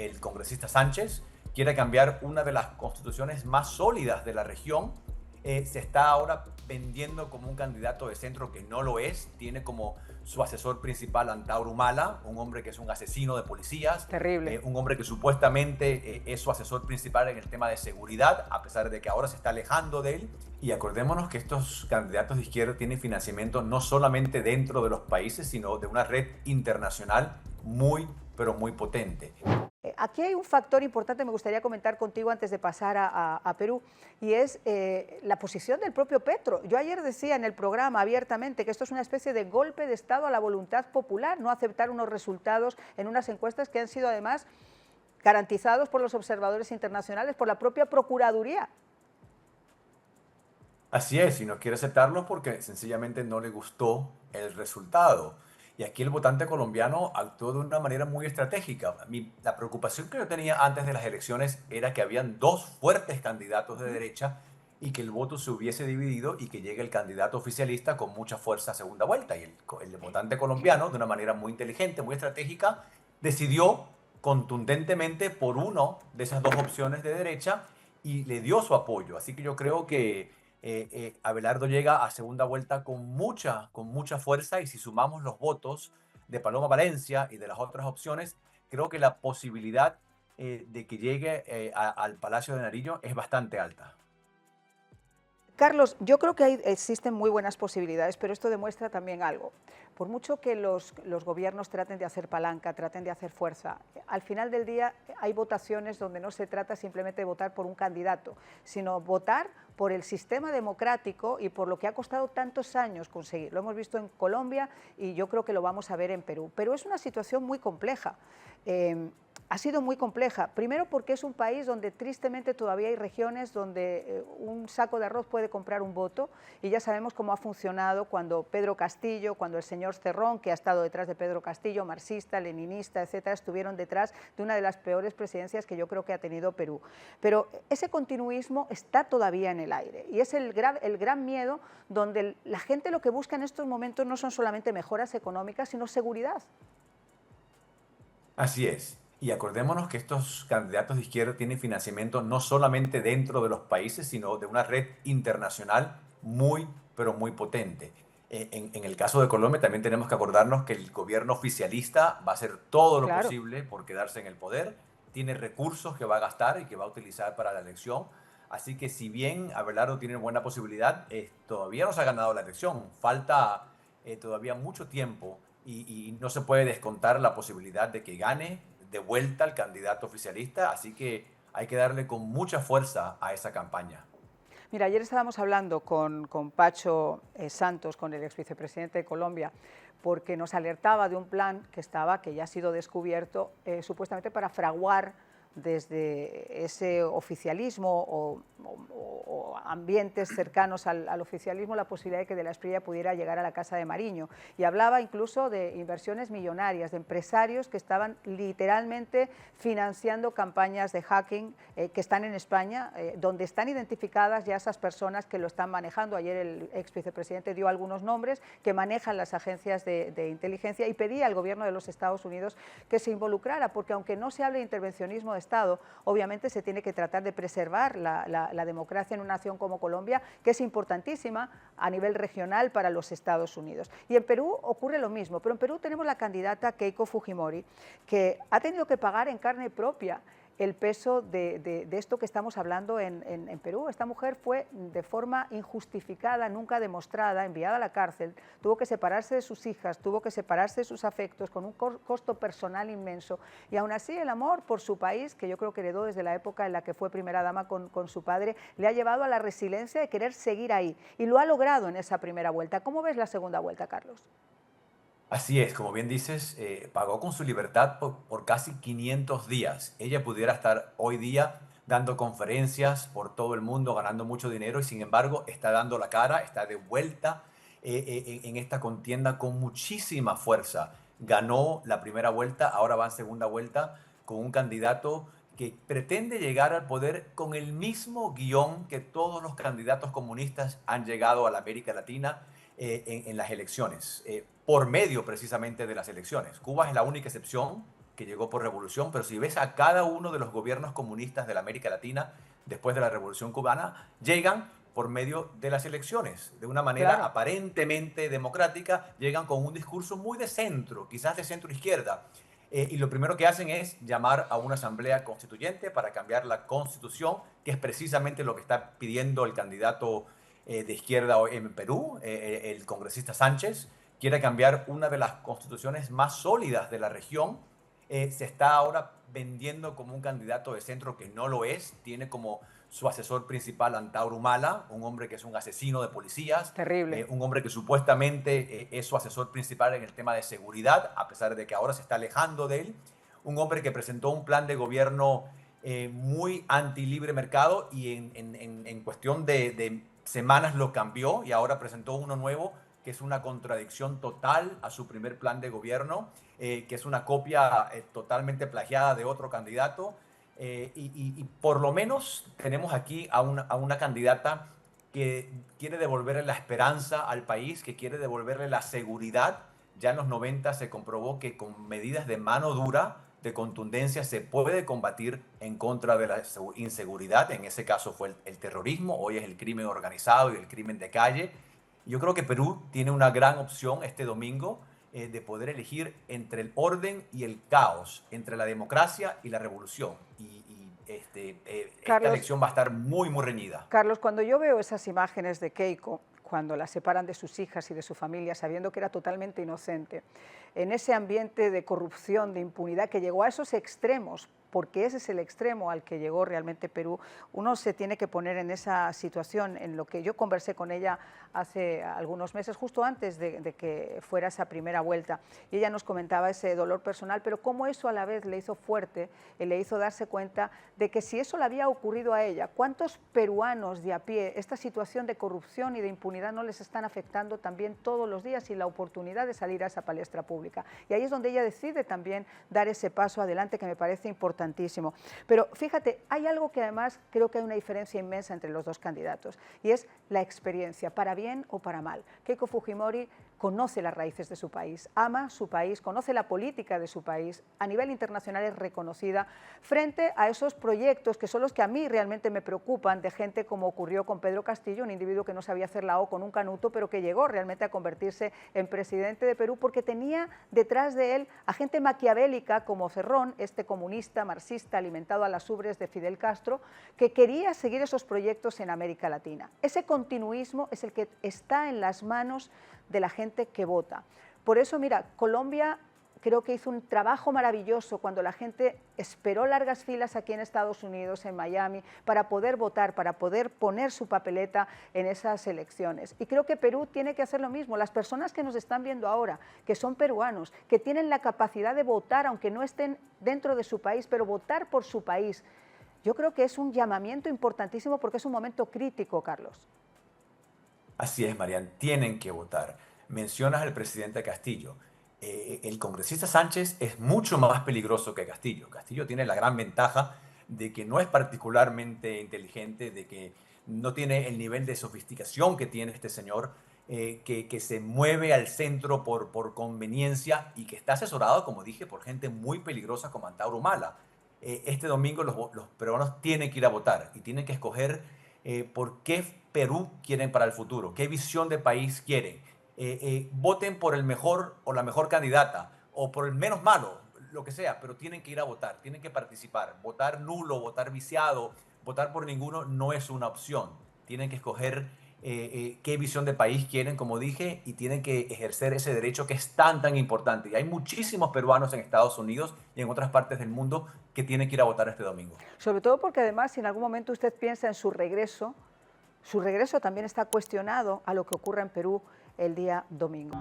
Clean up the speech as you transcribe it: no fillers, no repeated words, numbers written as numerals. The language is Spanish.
el congresista Sánchez, quiere cambiar una de las constituciones más sólidas de la región. Se está ahora vendiendo como un candidato de centro que no lo es. Tiene como su asesor principal Antauro Humala, un hombre que es un asesino de policías, Terrible. un hombre que supuestamente es su asesor principal en el tema de seguridad, a pesar de que ahora se está alejando de él. Y acordémonos que estos candidatos de izquierda tienen financiamiento no solamente dentro de los países, sino de una red internacional muy, pero muy potente. Aquí hay un factor importante que me gustaría comentar contigo antes de pasar a Perú, y es la posición del propio Petro. Yo ayer decía en el programa abiertamente que esto es una especie de golpe de Estado a la voluntad popular, no aceptar unos resultados en unas encuestas que han sido además garantizados por los observadores internacionales, por la propia Procuraduría. Así es, y no quiere aceptarlo porque sencillamente no le gustó el resultado. Y aquí el votante colombiano actuó de una manera muy estratégica. La preocupación que yo tenía antes de las elecciones era que habían dos fuertes candidatos de derecha y que el voto se hubiese dividido y que llegue el candidato oficialista con mucha fuerza a segunda vuelta. Y el votante colombiano, de una manera muy inteligente, muy estratégica, decidió contundentemente por uno de esas dos opciones de derecha y le dio su apoyo. Así que yo creo que Abelardo llega a segunda vuelta con mucha fuerza y si sumamos los votos de Paloma Valencia y de las otras opciones, creo que la posibilidad de que llegue al Palacio de Nariño es bastante alta. Carlos, yo creo que existen muy buenas posibilidades, pero esto demuestra también algo. Por mucho que los gobiernos traten de hacer palanca, traten de hacer fuerza, al final del día hay votaciones donde no se trata simplemente de votar por un candidato, sino votar por el sistema democrático y por lo que ha costado tantos años conseguir. Lo hemos visto en Colombia y yo creo que lo vamos a ver en Perú. Pero es una situación muy compleja. Ha sido muy compleja, primero porque es un país donde tristemente todavía hay regiones donde un saco de arroz puede comprar un voto y ya sabemos cómo ha funcionado cuando Pedro Castillo, cuando el señor Cerrón, que ha estado detrás de Pedro Castillo, marxista, leninista, etcétera, estuvieron detrás de una de las peores presidencias que yo creo que ha tenido Perú. Pero ese continuismo está todavía en el aire y es el gran miedo donde la gente lo que busca en estos momentos no son solamente mejoras económicas, sino seguridad. Así es. Y acordémonos que estos candidatos de izquierda tienen financiamiento no solamente dentro de los países, sino de una red internacional muy, pero muy potente. En el caso de Colombia también tenemos que acordarnos que el gobierno oficialista va a hacer todo lo Claro. posible por quedarse en el poder, tiene recursos que va a gastar y que va a utilizar para la elección. Así que si bien Abelardo tiene buena posibilidad, todavía no se ha ganado la elección. Falta todavía mucho tiempo y no se puede descontar la posibilidad de que gane de vuelta el candidato oficialista, así que hay que darle con mucha fuerza a esa campaña. Mira, ayer estábamos hablando con Pacho Santos, con el ex vicepresidente de Colombia, porque nos alertaba de un plan que ya ha sido descubierto, supuestamente para fraguar desde ese oficialismo o ambientes cercanos al oficialismo la posibilidad de que de la Espriella pudiera llegar a la Casa de Mariño. Y hablaba incluso de inversiones millonarias, de empresarios que estaban literalmente financiando campañas de hacking que están en España, donde están identificadas ya esas personas que lo están manejando. Ayer el ex vicepresidente dio algunos nombres que manejan las agencias de inteligencia y pedía al gobierno de los Estados Unidos que se involucrara, porque aunque no se hable de intervencionismo de Estado, obviamente se tiene que tratar de preservar la democracia en una nación como Colombia, que es importantísima a nivel regional para los Estados Unidos. Y en Perú ocurre lo mismo, pero en Perú tenemos la candidata Keiko Fujimori, que ha tenido que pagar en carne propia el peso de esto que estamos hablando en Perú. Esta mujer fue de forma injustificada, nunca demostrada, enviada a la cárcel, tuvo que separarse de sus hijas, tuvo que separarse de sus afectos con un costo personal inmenso y aún así el amor por su país, que yo creo que heredó desde la época en la que fue primera dama con su padre, le ha llevado a la resiliencia de querer seguir ahí y lo ha logrado en esa primera vuelta. ¿Cómo ves la segunda vuelta, Carlos? Así es, como bien dices, pagó con su libertad por casi 500 días. Ella pudiera estar hoy día dando conferencias por todo el mundo, ganando mucho dinero y sin embargo está dando la cara, está de vuelta en esta contienda con muchísima fuerza. Ganó la primera vuelta, ahora va en segunda vuelta con un candidato que pretende llegar al poder con el mismo guión que todos los candidatos comunistas han llegado a la América Latina en las elecciones, por medio precisamente de las elecciones. Cuba es la única excepción que llegó por revolución, pero si ves a cada uno de los gobiernos comunistas de la América Latina, después de la Revolución Cubana, llegan por medio de las elecciones, de una manera Claro. aparentemente democrática, llegan con un discurso muy de centro, quizás de centro izquierda. Y lo primero que hacen es llamar a una asamblea constituyente para cambiar la constitución, que es precisamente lo que está pidiendo el candidato de izquierda en Perú, el congresista Sánchez. Quiere cambiar una de las constituciones más sólidas de la región. Se está ahora vendiendo como un candidato de centro que no lo es. Tiene como su asesor principal Antauro Humala, un hombre que es un asesino de policías, Terrible. un hombre que supuestamente es su asesor principal en el tema de seguridad, a pesar de que ahora se está alejando de él. Un hombre que presentó un plan de gobierno muy anti-libre mercado y en cuestión de semanas lo cambió y ahora presentó uno nuevo que es una contradicción total a su primer plan de gobierno, que es una copia totalmente plagiada de otro candidato. Y por lo menos tenemos aquí a una candidata que quiere devolverle la esperanza al país, que quiere devolverle la seguridad. Ya en los 90 se comprobó que con medidas de mano dura, de contundencia, se puede combatir en contra de la inseguridad. En ese caso fue el terrorismo, hoy es el crimen organizado y el crimen de calle. Yo creo que Perú tiene una gran opción este domingo de poder elegir entre el orden y el caos, entre la democracia y la revolución. Esta Carlos, elección va a estar muy, muy reñida. Carlos, cuando yo veo esas imágenes de Keiko, cuando la separan de sus hijas y de su familia, sabiendo que era totalmente inocente, en ese ambiente de corrupción, de impunidad, que llegó a esos extremos, porque ese es el extremo al que llegó realmente Perú, uno se tiene que poner en esa situación. En lo que yo conversé con ella hace algunos meses, justo antes de que fuera esa primera vuelta, y ella nos comentaba ese dolor personal, pero cómo eso a la vez le hizo fuerte y le hizo darse cuenta de que si eso le había ocurrido a ella, ¿cuántos peruanos de a pie esta situación de corrupción y de impunidad no les están afectando también todos los días y la oportunidad de salir a esa palestra pública? Y ahí es donde ella decide también dar ese paso adelante que me parece importantísimo. Pero fíjate, hay algo que además creo que hay una diferencia inmensa entre los dos candidatos y es la experiencia, para bien o para mal. Keiko Fujimori conoce las raíces de su país, ama su país, conoce la política de su país, a nivel internacional es reconocida, frente a esos proyectos que son los que a mí realmente me preocupan, de gente como ocurrió con Pedro Castillo, un individuo que no sabía hacer la O con un canuto, pero que llegó realmente a convertirse en presidente de Perú porque tenía detrás de él a gente maquiavélica como Cerrón, este comunista, marxista, alimentado a las ubres de Fidel Castro, que quería seguir esos proyectos en América Latina. Ese continuismo es el que está en las manos de la gente que vota. Por eso, mira, Colombia creo que hizo un trabajo maravilloso cuando la gente esperó largas filas aquí en Estados Unidos, en Miami, para poder votar, para poder poner su papeleta en esas elecciones. Y creo que Perú tiene que hacer lo mismo. Las personas que nos están viendo ahora, que son peruanos, que tienen la capacidad de votar, aunque no estén dentro de su país, pero votar por su país, yo creo que es un llamamiento importantísimo porque es un momento crítico, Carlos. Así es, Marian, tienen que votar. Mencionas al presidente Castillo. El congresista Sánchez es mucho más peligroso que Castillo. Castillo tiene la gran ventaja de que no es particularmente inteligente, de que no tiene el nivel de sofisticación que tiene este señor, que se mueve al centro por conveniencia y que está asesorado, como dije, por gente muy peligrosa como Antauro Humala. Este domingo los peruanos tienen que ir a votar y tienen que escoger por qué Perú quieren para el futuro, qué visión de país quieren. Voten por el mejor o la mejor candidata o por el menos malo, lo que sea, pero tienen que ir a votar, tienen que participar. Votar nulo, votar viciado, votar por ninguno no es una opción. Tienen que escoger qué visión de país quieren, como dije, y tienen que ejercer ese derecho que es tan, tan importante. Y hay muchísimos peruanos en Estados Unidos y en otras partes del mundo que tienen que ir a votar este domingo. Sobre todo porque además, si en algún momento usted piensa en su regreso también está cuestionado a lo que ocurra en Perú el día domingo.